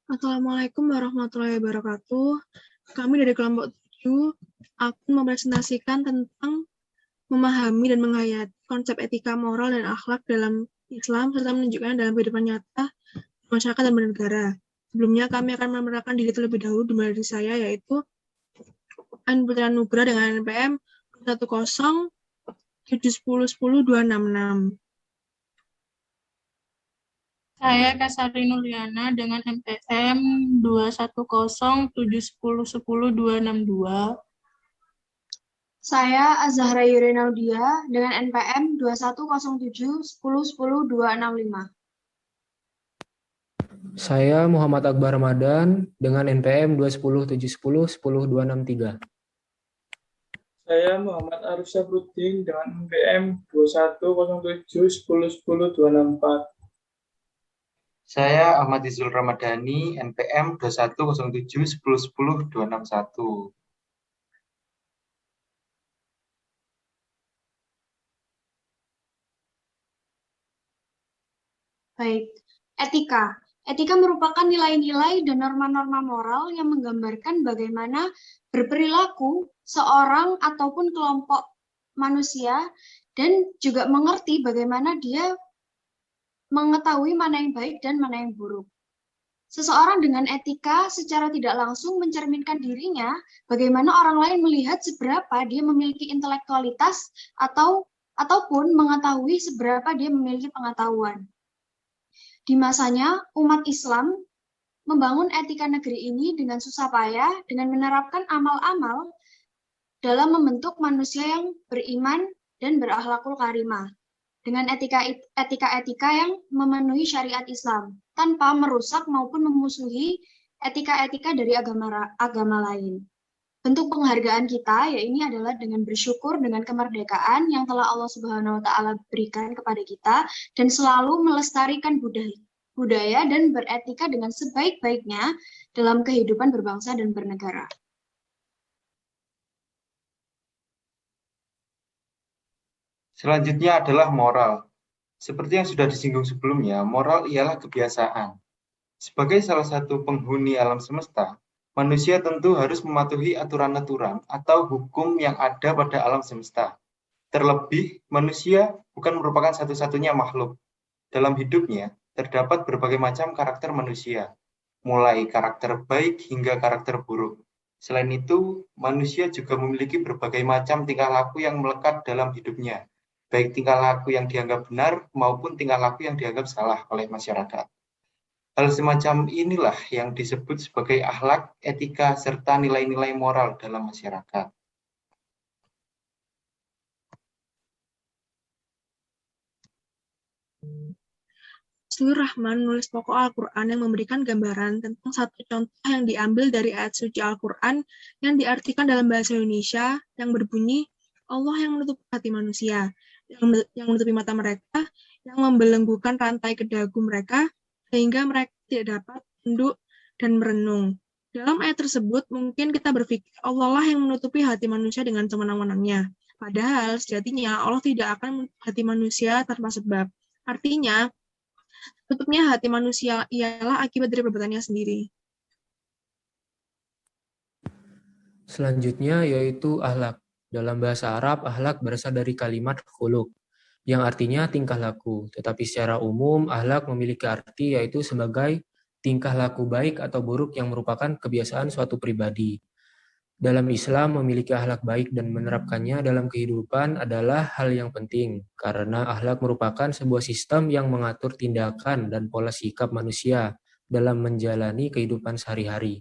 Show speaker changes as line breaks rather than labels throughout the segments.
Assalamualaikum warahmatullahi wabarakatuh. Kami dari kelompok 7 akan mempresentasikan tentang memahami dan menghayati konsep etika moral dan akhlak dalam Islam serta menunjukkan dalam kehidupan nyata masyarakat dan bernegara. Sebelumnya kami akan memperkenalkan diri terlebih dahulu dimulai dari saya, yaitu An Putra Nugra dengan NPM 10 710 10 266.
Saya Kasari Nuliana dengan NPM 21071010262.
Saya Azahra Yurinaudia dengan NPM 2107 10 10 265.
Saya Muhammad Akbar Ramadan dengan NPM 21071010263.
Saya Muhammad Arif Syafruddin dengan NPM 2107 10 10 264.
Saya Ahmad Izul Ramadhani, NPM 2107 10 10 261.
Baik, etika. Etika merupakan nilai-nilai dan norma-norma moral yang menggambarkan bagaimana berperilaku seorang ataupun kelompok manusia dan juga mengerti bagaimana dia mengetahui mana yang baik dan mana yang buruk. Seseorang dengan etika secara tidak langsung mencerminkan dirinya bagaimana orang lain melihat seberapa dia memiliki intelektualitas ataupun mengetahui seberapa dia memiliki pengetahuan. Di masanya, umat Islam membangun etika negeri ini dengan susah payah dengan menerapkan amal-amal dalam membentuk manusia yang beriman dan berakhlakul karimah. Dengan etika-etika yang memenuhi syariat Islam, tanpa merusak maupun memusuhi etika-etika dari agama lain. Bentuk penghargaan kita ya ini adalah dengan bersyukur dengan kemerdekaan yang telah Allah Subhanahu wa taala berikan kepada kita dan selalu melestarikan budaya dan beretika dengan sebaik-baiknya dalam kehidupan berbangsa dan bernegara.
Selanjutnya adalah moral. Seperti yang sudah disinggung sebelumnya, moral ialah kebiasaan. Sebagai salah satu penghuni alam semesta, manusia tentu harus mematuhi aturan-aturan atau hukum yang ada pada alam semesta. Terlebih, manusia bukan merupakan satu-satunya makhluk. Dalam hidupnya, terdapat berbagai macam karakter manusia, mulai karakter baik hingga karakter buruk. Selain itu, manusia juga memiliki berbagai macam tingkah laku yang melekat dalam hidupnya, baik tingkah laku yang dianggap benar maupun tingkah laku yang dianggap salah oleh masyarakat. Hal semacam inilah yang disebut sebagai akhlak, etika, serta nilai-nilai moral dalam masyarakat.
Rahman menulis pokok Al-Quran yang memberikan gambaran tentang satu contoh yang diambil dari ayat suci Al-Quran yang diartikan dalam bahasa Indonesia yang berbunyi, Allah yang menutupi hati manusia, yang menutupi mata mereka, yang membelenggukan rantai ke dagu mereka, sehingga mereka tidak dapat tunduk dan merenung. Dalam ayat tersebut, mungkin kita berpikir Allah lah yang menutupi hati manusia dengan semenang-menangnya. Padahal, sejatinya Allah tidak akan menutup hati manusia tanpa sebab. Artinya, tutupnya hati manusia ialah akibat dari perbuatannya sendiri.
Selanjutnya yaitu akhlak. Dalam bahasa Arab, akhlak berasal dari kalimat khuluq, yang artinya tingkah laku. Tetapi secara umum, akhlak memiliki arti yaitu sebagai tingkah laku baik atau buruk yang merupakan kebiasaan suatu pribadi. Dalam Islam, memiliki akhlak baik dan menerapkannya dalam kehidupan adalah hal yang penting, karena akhlak merupakan sebuah sistem yang mengatur tindakan dan pola sikap manusia dalam menjalani kehidupan sehari-hari.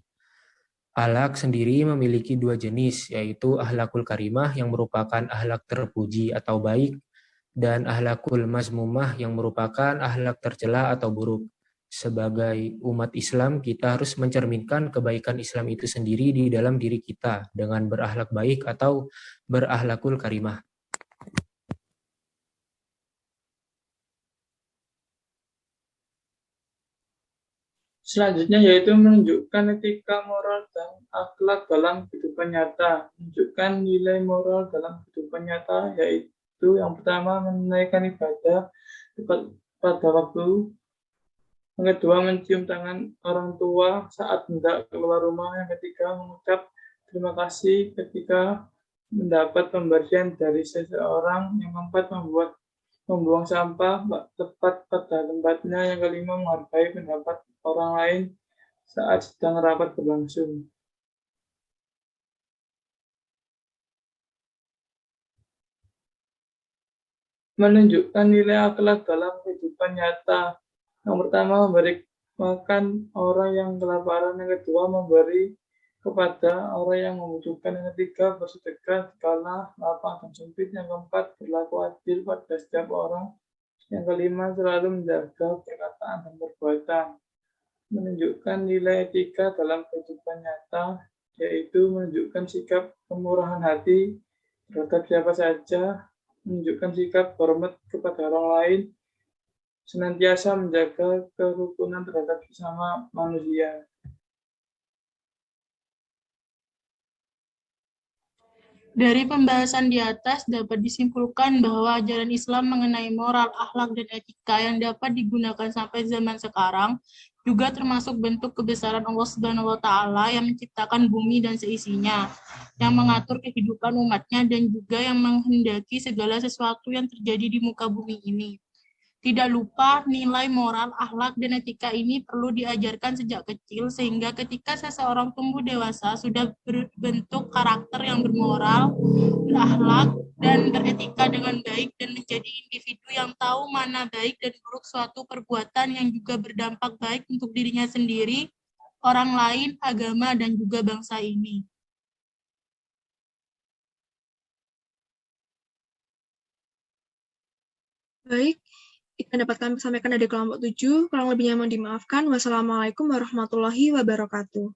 Akhlak sendiri memiliki dua jenis, yaitu akhlakul karimah yang merupakan akhlak terpuji atau baik, dan akhlakul mazmumah yang merupakan akhlak tercela atau buruk. Sebagai umat Islam, kita harus mencerminkan kebaikan Islam itu sendiri di dalam diri kita dengan berakhlak baik atau berakhlakul karimah.
Selanjutnya yaitu menunjukkan etika moral dan akhlak dalam kehidupan nyata. Menunjukkan nilai moral dalam kehidupan nyata yaitu yang pertama menunaikan ibadah pada waktu Yang kedua, mencium tangan orang tua saat hendak keluar rumah. Yang ketiga, mengucap terima kasih ketika mendapat pemberian dari seseorang. Yang keempat, membuang sampah tepat pada tempatnya. Yang kelima, menghargai pendapat orang lain saat sedang rapat berlangsung. Menunjukkan nilai akhlak dalam kehidupan nyata. Yang pertama, memberi makan orang yang kelaparan. Yang kedua, memberi kepada orang yang membutuhkan. Yang ketiga, bersedekah dikala lapang dan sempit. Yang keempat, berlaku adil pada setiap orang. Yang kelima, selalu menjaga perkataan dan perbuatan. Menunjukkan nilai etika dalam kehidupan nyata, yaitu menunjukkan sikap kemurahan hati terhadap siapa saja, menunjukkan sikap hormat kepada orang lain, senantiasa menjaga kerukunan terhadap sesama manusia.
Dari pembahasan di atas dapat disimpulkan bahwa ajaran Islam mengenai moral, akhlak, dan etika yang dapat digunakan sampai zaman sekarang juga termasuk bentuk kebesaran Allah Subhanahu wa Ta'ala yang menciptakan bumi dan seisinya, yang mengatur kehidupan umatnya dan juga yang menghendaki segala sesuatu yang terjadi di muka bumi ini. Tidak lupa, nilai moral, akhlak, dan etika ini perlu diajarkan sejak kecil, sehingga ketika seseorang tumbuh dewasa sudah berbentuk karakter yang bermoral, berakhlak, dan beretika dengan baik, dan menjadi individu yang tahu mana baik dan buruk suatu perbuatan yang juga berdampak baik untuk dirinya sendiri, orang lain, agama, dan juga bangsa ini.
Baik, itu yang dapat kami sampaikan dari kelompok 7. Kurang lebihnya mohon dimaafkan. Wassalamualaikum warahmatullahi wabarakatuh.